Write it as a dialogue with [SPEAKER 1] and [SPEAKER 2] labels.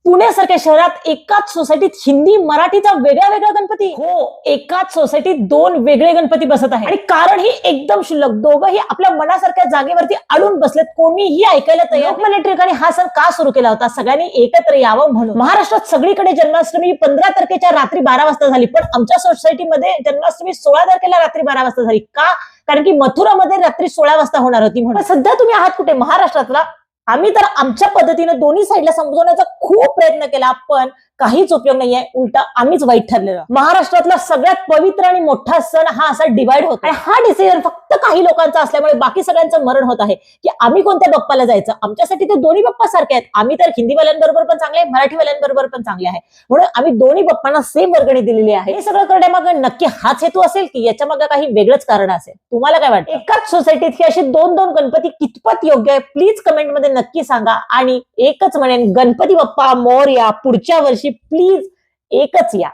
[SPEAKER 1] पुण्यासारख्या शहरात एकाच सोसायटीत हिंदी मराठीचा वेगळा वेगळा गणपती, हो एकाच सोसायटीत दोन वेगळे गणपती बसत आहे. आणि कारण ही एकदम क्षुल्लक, दोघंही आपल्या मनासारख्या जागेवरती अडून बसलेत, कोणीही ऐकायला तयार. लोकमान्य टिळकांनी हा सण का सुरू केला होता? सगळ्यांनी एकत्र यावं म्हणून. महाराष्ट्रात सगळीकडे जन्माष्टमी 15 तारखेच्या रात्री 12 वाजता झाली, पण आमच्या सोसायटीमध्ये जन्माष्टमी 16 तारखेला रात्री 12 वाजता झाली. का? कारण की मथुरामध्ये रात्री 16 वाजता होणार होती म्हणून. सध्या तुम्ही आहात कुठे? महाराष्ट्रातला. आम्ही तर आमच्या पद्धतीने दोन्ही साईडला समजवण्याचा खूप प्रयत्न केला, पण काहीच उपयोग नाहीये. उलटा आम्हीच वाईट ठरलेलो. महाराष्ट्रातला सगळ्यात पवित्र आणि मोठा सण हा असा डिवाइड होतो, आणि हा डिसिजन फक्त काही लोकांचा असल्यामुळे बाकी सगळ्यांचं मरण होत आहे की आम्ही कोणत्या बाप्पाला जायचं. आमच्यासाठी ते दोन्ही बाप्पा सारखे आहेत. आम्ही तर हिंदीवाल्यांबरोबर पण चांगले, मराठीवाल्यांबरोबर पण चांगले आहे, म्हणून आम्ही दोन्ही बाप्पांना सेम वर्गणी दिलेली आहे. हे सगळं करण्यामागे नक्की हाच हेतू असेल की याच्या मागे काही वेगळंच कारण असेल? तुम्हाला काय वाटतं? एकाच सोसायटीत ही अशी दोन दोन गणपती कितपत योग्य आहे? प्लीज कमेंट मध्ये नक्की सांगा. आणि एकच म्हणेन, गणपती बाप्पा मोरया. पुढच्या वर्षी प्लीज एकच या.